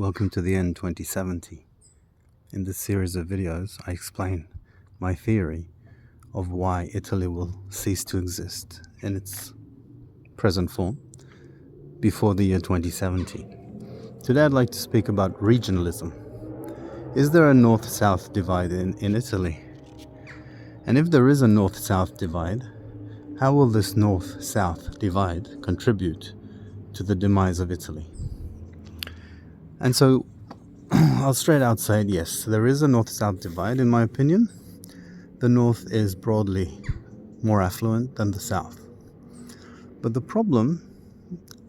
Welcome to the end 2070. In this series of videos, I explain my theory of why Italy will cease to exist in its present form before the year 2070. Today I'd like to speak about regionalism. Is there a north-south divide in Italy? And if there is a north-south divide, how will this north-south divide contribute to the demise of Italy? And so I'll straight out say yes, there is a north-south divide in my opinion. The north is broadly more affluent than the south. But the problem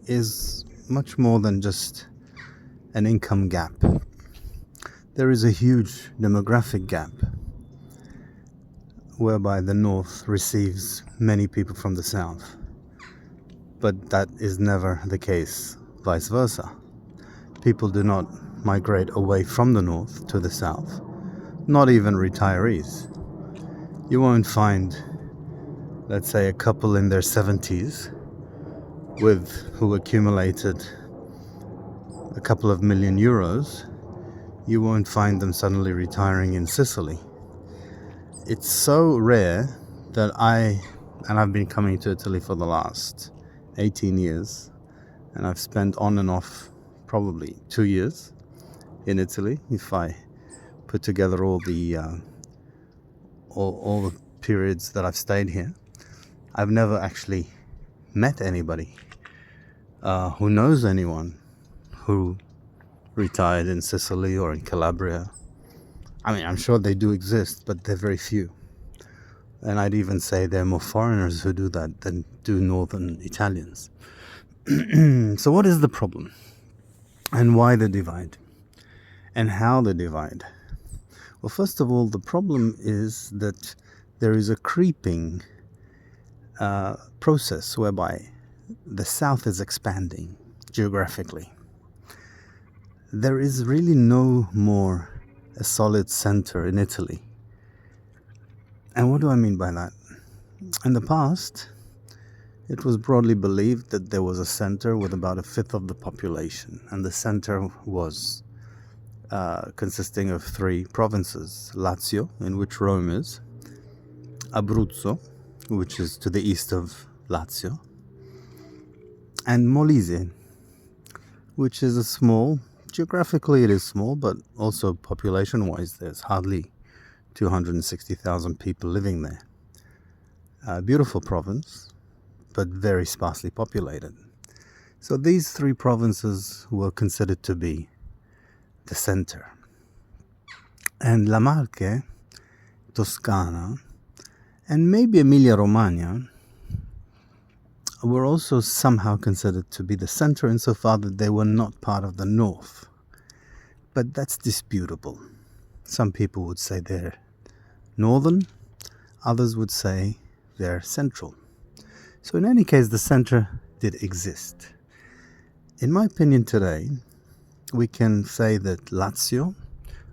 is much more than just an income gap. There is a huge demographic gap whereby the north receives many people from the south. But that is never the case vice versa. People do not migrate away from the north to the south, not even retirees. You won't find, let's say, a couple in their 70s who accumulated a couple of million euros. You won't find them suddenly retiring in Sicily. It's so rare that I've been coming to Italy for the last 18 years, and I've spent on and off probably 2 years in Italy if I put together all the periods that I've stayed here. I've never actually met anybody who knows anyone who retired in Sicily or in Calabria. I mean, I'm sure they do exist, but they're very few. And I'd even say there are more foreigners who do that than do northern Italians. So what is the problem? And why the divide? And how the divide? Well, first of all, the problem is that there is a creeping process whereby the south is expanding geographically. There is really no more a solid center in Italy. And what do I mean by that? In the past, it was broadly believed that there was a center with about a fifth of the population, and the center was consisting of 3 provinces: Lazio, in which Rome is, Abruzzo, which is to the east of Lazio, and Molise, which is a small, geographically it is small, but also population-wise there's hardly 260,000 people living there. A beautiful province, but very sparsely populated. So these 3 provinces were considered to be the center. And La Marche, Toscana, and maybe Emilia-Romagna were also somehow considered to be the center insofar that they were not part of the north. But that's disputable. Some people would say they're northern, others would say they're central. So in any case, the center did exist. In my opinion today, we can say that Lazio,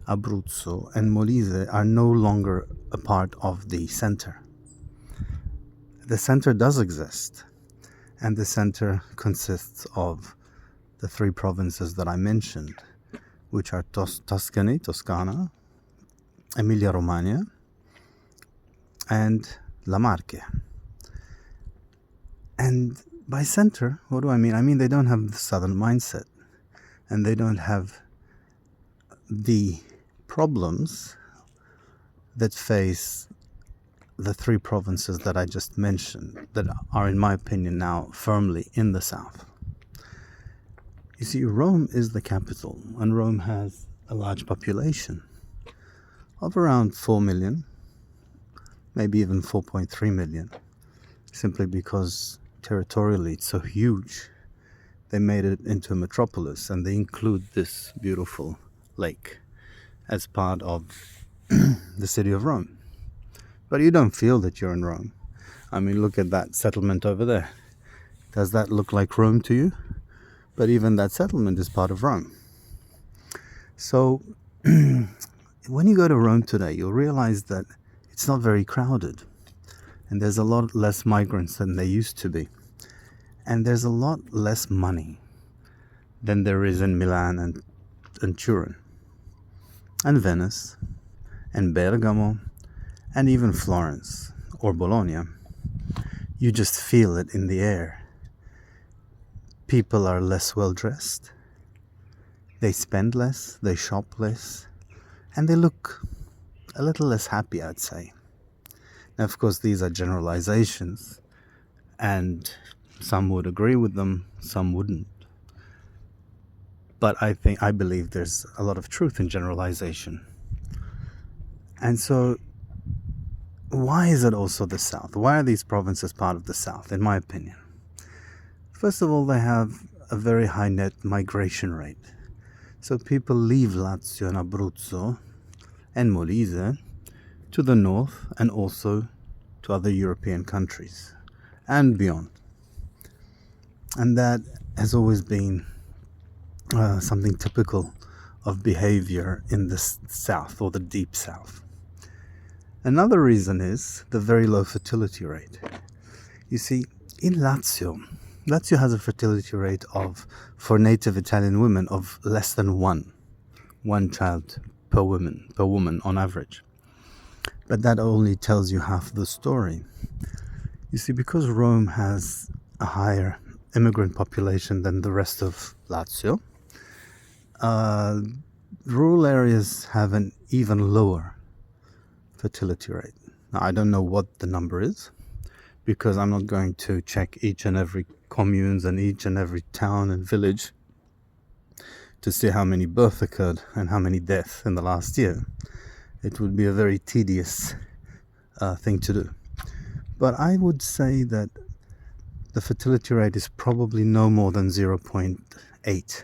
Abruzzo, and Molise are no longer a part of the center. The center does exist, and the center consists of the 3 provinces that I mentioned, which are Toscana, Emilia-Romagna, and La Marche. And by center, what do I mean? I mean they don't have the southern mindset, and they don't have the problems that face the 3 provinces that I just mentioned, that are, in my opinion, now firmly in the south. You see, Rome is the capital, and Rome has a large population of around 4 million, maybe even 4.3 million, simply because territorially it's so huge. They made it into a metropolis, and they include this beautiful lake as part of the city of Rome. But you don't feel that you're in Rome. I mean, look at that settlement over there. Does that look like Rome to you? But even that settlement is part of Rome. So when you go to Rome today, you'll realize that it's not very crowded, and there's a lot less migrants than there used to be, and there's a lot less money than there is in Milan and and Turin, and Venice, and Bergamo, and even Florence or Bologna. You just feel it in the air. People are less well dressed, they spend less, they shop less, and they look a little less happy, I'd say. Now, of course, these are generalizations, and some would agree with them, some wouldn't. But I believe there's a lot of truth in generalization. And so, why is it also the South? Why are these provinces part of the South, in my opinion? First of all, they have a very high net migration rate. So people leave Lazio and Abruzzo and Molise to the north and also to other European countries and beyond. And that has always been something typical of behavior in the South or the deep South. Another reason is the very low fertility rate. You see, in Lazio has a fertility rate for native Italian women of less than one child per woman on average. But that only tells you half the story. You see, because Rome has a higher immigrant population than the rest of Lazio, rural areas have an even lower fertility rate. Now, I don't know what the number is, because I'm not going to check each and every communes and each and every town and village to see how many births occurred and how many deaths in the last year. It would be a very tedious thing to do. But I would say that the fertility rate is probably no more than 0.8.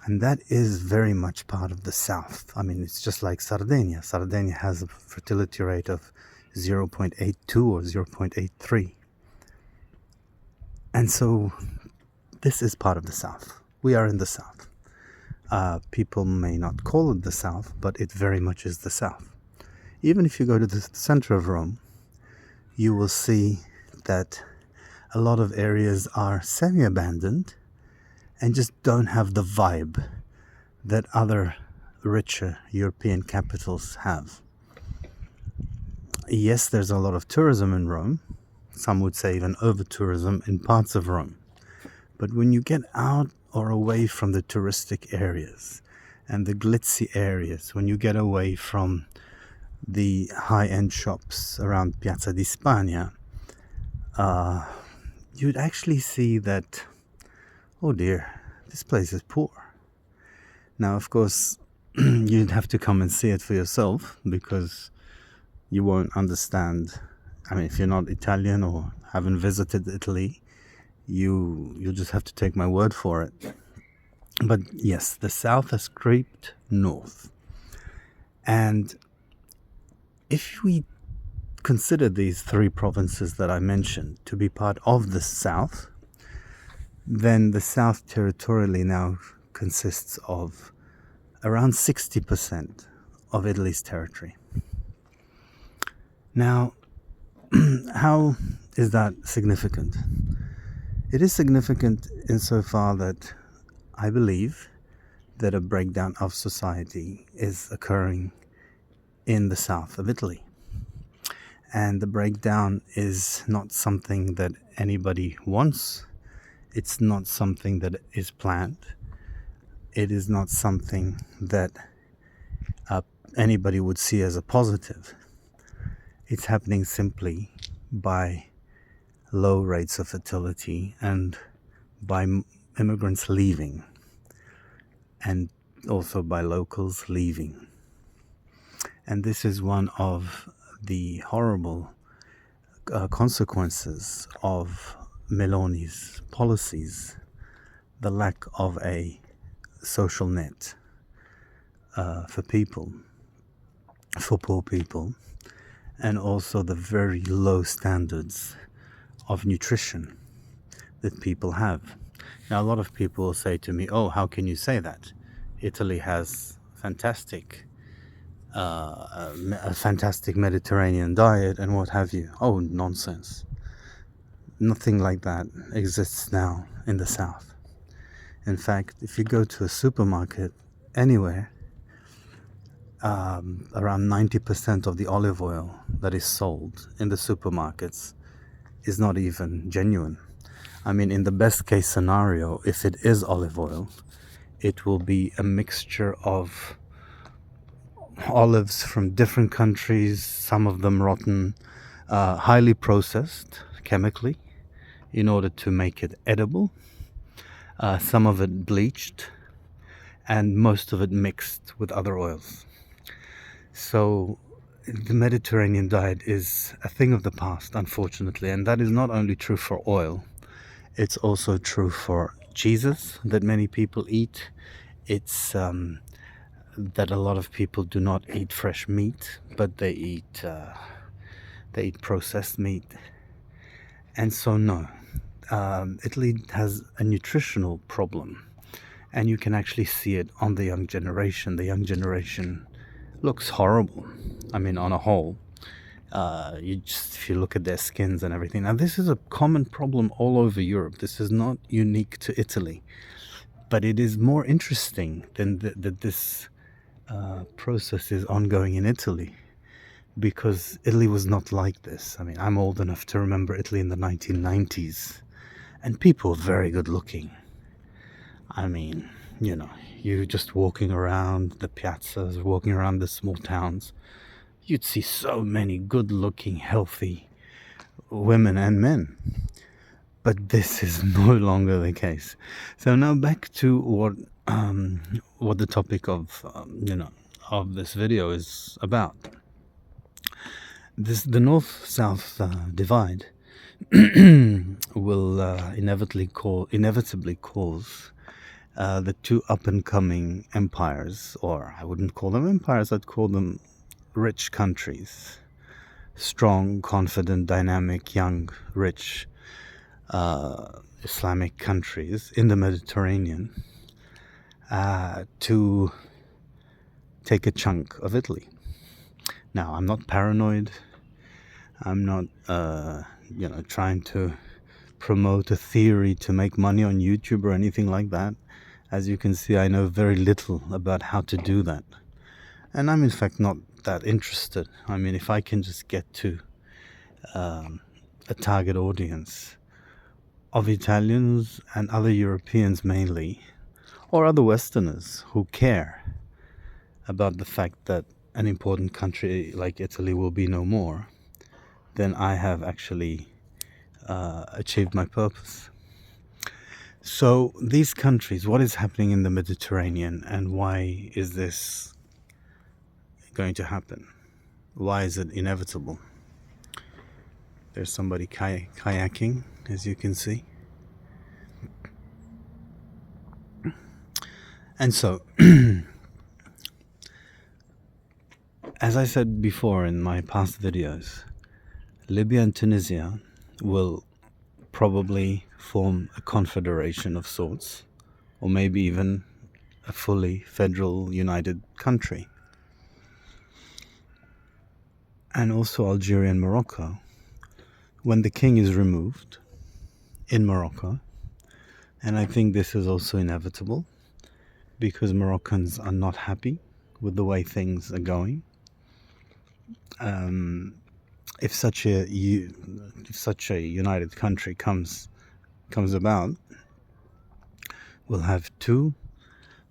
And that is very much part of the South. I mean, it's just like Sardinia. Sardinia has a fertility rate of 0.82 or 0.83. And so this is part of the South. We are in the South. People may not call it the South, but it very much is the South. Even if you go to the center of Rome, you will see that a lot of areas are semi-abandoned and just don't have the vibe that other richer European capitals have. Yes, there's a lot of tourism in Rome. Some would say even over-tourism in parts of Rome. But when you get out or away from the touristic areas and the glitzy areas, when you get away from the high-end shops around Piazza di Spagna, you'd actually see that, oh dear, this place is poor. Now, of course, you'd have to come and see it for yourself, because you won't understand. I mean, if you're not Italian or haven't visited Italy, you'll just have to take my word for it. But yes, the South has creeped north. And if we consider these three provinces that I mentioned to be part of the South, then the South territorially now consists of around 60% of Italy's territory. Now, how is that significant? It is significant insofar that I believe that a breakdown of society is occurring in the south of Italy. And the breakdown is not something that anybody wants. It's not something that is planned. It is not something that anybody would see as a positive. It's happening simply by low rates of fertility and by immigrants leaving, and also by locals leaving. And this is one of the horrible consequences of Meloni's policies, the lack of a social net for people, for poor people, and also the very low standards of nutrition that people have. Now, a lot of people will say to me, oh, how can you say that? Italy has a fantastic Mediterranean diet and what have you. Oh, nonsense. Nothing like that exists now in the South. In fact, if you go to a supermarket anywhere, around 90% of the olive oil that is sold in the supermarkets is not even genuine. I mean, in the best case scenario, if it is olive oil, it will be a mixture of olives from different countries, some of them rotten, highly processed chemically in order to make it edible, some of it bleached, and most of it mixed with other oils. So the Mediterranean diet is a thing of the past, unfortunately, and that is not only true for oil, it's also true for cheeses that many people eat. It's that a lot of people do not eat fresh meat, but they eat processed meat. And so no, Italy has a nutritional problem, and you can actually see it on the young generation. The young generation looks horrible. I mean, on a whole, if you look at their skins and everything. Now, this is a common problem all over Europe. This is not unique to Italy, but it is more interesting than that this process is ongoing in Italy, because Italy was not like this. I mean, I'm old enough to remember Italy in the 1990s, and people were very good looking. I mean, you just walking around the piazzas, walking around the small towns, you'd see so many good looking, healthy women and men. But this is no longer the case. So now back to what the topic of of this video is about. The north-south divide will inevitably cause the two up-and-coming empires, or I wouldn't call them empires, I'd call them rich countries, strong, confident, dynamic, young, rich Islamic countries in the Mediterranean, to take a chunk of Italy. Now, I'm not paranoid. I'm not, trying to promote a theory to make money on YouTube or anything like that. As you can see, I know very little about how to do that. And I'm in fact not that interested. I mean, if I can just get to a target audience of Italians and other Europeans mainly, or other Westerners who care about the fact that an important country like Italy will be no more, then I have actually achieved my purpose. So these countries, what is happening in the Mediterranean, and why is this going to happen? Why is it inevitable? There's somebody kayaking, as you can see. And so, as I said before in my past videos, Libya and Tunisia will probably form a confederation of sorts, or maybe even a fully federal united country. And also Algeria and Morocco, when the king is removed in Morocco, and I think this is also inevitable because Moroccans are not happy with the way things are going. If such a united country comes about, we'll have two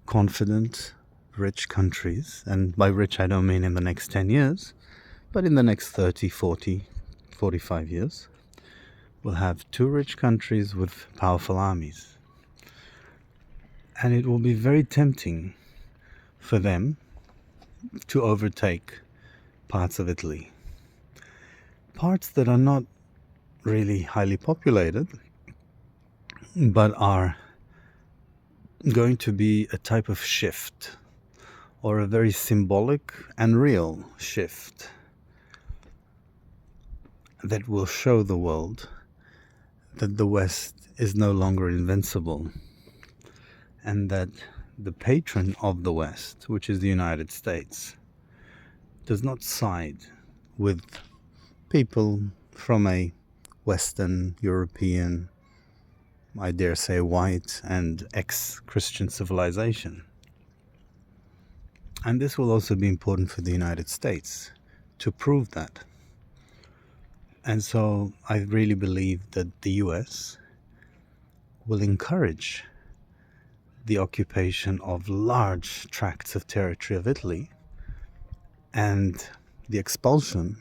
confident, rich countries, and by rich I don't mean in the next 10 years, but in the next 30, 40, 45 years, we'll have two rich countries with powerful armies. And it will be very tempting for them to overtake parts of Italy. Parts that are not really highly populated, but are going to be a type of shift, or a very symbolic and real shift, that will show the world that the West is no longer invincible, and that the patron of the West, which is the United States, does not side with people from a Western European I dare say, white and ex-Christian civilization. And this will also be important for the United States to prove that. And so I really believe that the US will encourage the occupation of large tracts of territory of Italy and the expulsion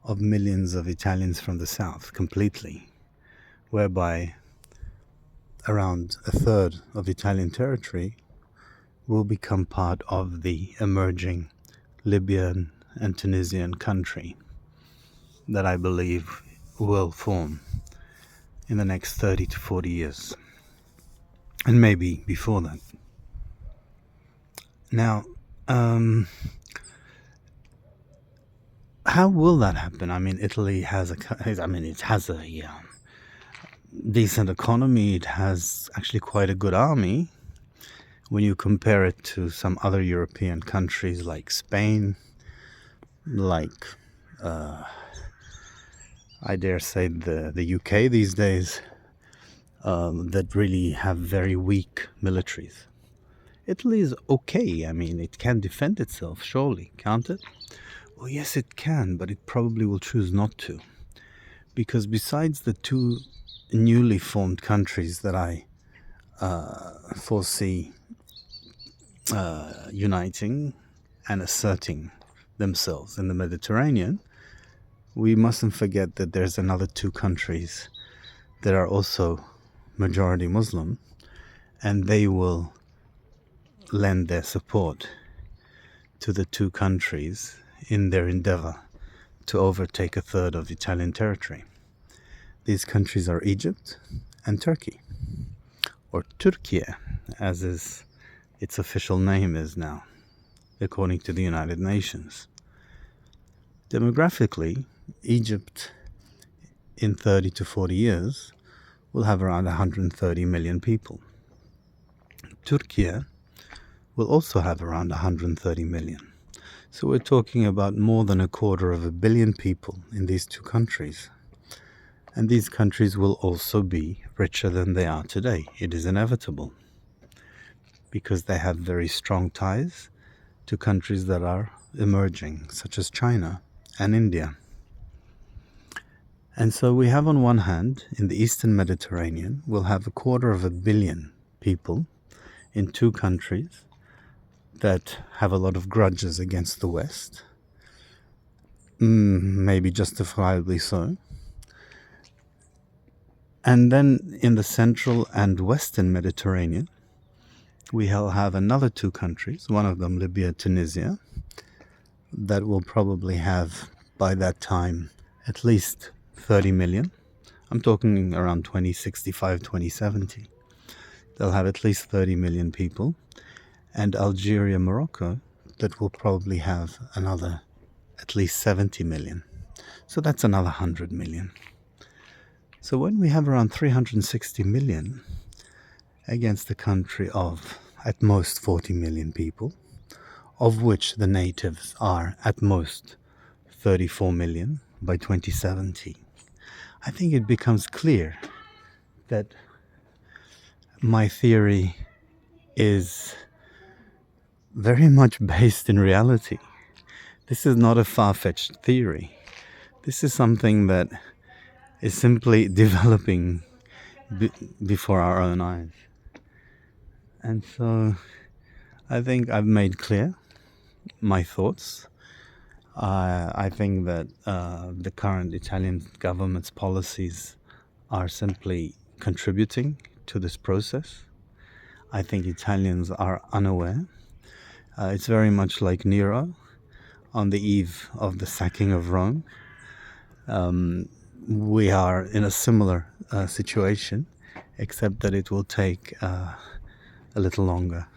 of millions of Italians from the south completely, whereby around a third of Italian territory will become part of the emerging Libyan and Tunisian country that I believe will form in the next 30 to 40 years, and maybe before that. Now, how will that happen? I mean, Italy has it has a decent economy. It has actually quite a good army when you compare it to some other European countries like Spain, like I dare say the UK these days, that really have very weak militaries. Italy is okay. I mean, it can defend itself, surely, can't it? Well, yes, it can, but it probably will choose not to. Because besides the two newly formed countries that I foresee uniting and asserting themselves in the Mediterranean, we mustn't forget that there's another two countries that are also majority Muslim, and they will lend their support to the two countries in their endeavor to overtake a third of Italian territory. These countries are Egypt and Turkey, or Turkey, as is its official name is now, according to the United Nations. Demographically, Egypt in 30 to 40 years will have around 130 million people. Turkey will also have around 130 million. So we're talking about more than 250 million people in these two countries. And these countries will also be richer than they are today. It is inevitable, because they have very strong ties to countries that are emerging, such as China and India. And so we have, on one hand, in the Eastern Mediterranean, we'll have 250 million people in two countries that have a lot of grudges against the West, maybe justifiably so. And then in the Central and Western Mediterranean, we'll have another two countries, one of them Libya, Tunisia, that will probably have, by that time, at least 30 million. I'm talking around 2065, 2070. They'll have at least 30 million people. And Algeria, Morocco, that will probably have another at least 70 million. So that's another 100 million. So when we have around 360 million against a country of at most 40 million people, of which the natives are at most 34 million by 2070, I think it becomes clear that my theory is very much based in reality. This is not a far-fetched theory. This is something that is simply developing before our own eyes. And so I think I've made clear my thoughts. I think that the current Italian government's policies are simply contributing to this process. I think Italians are unaware. It's very much like Nero on the eve of the sacking of Rome. We are in a similar situation, except that it will take a little longer.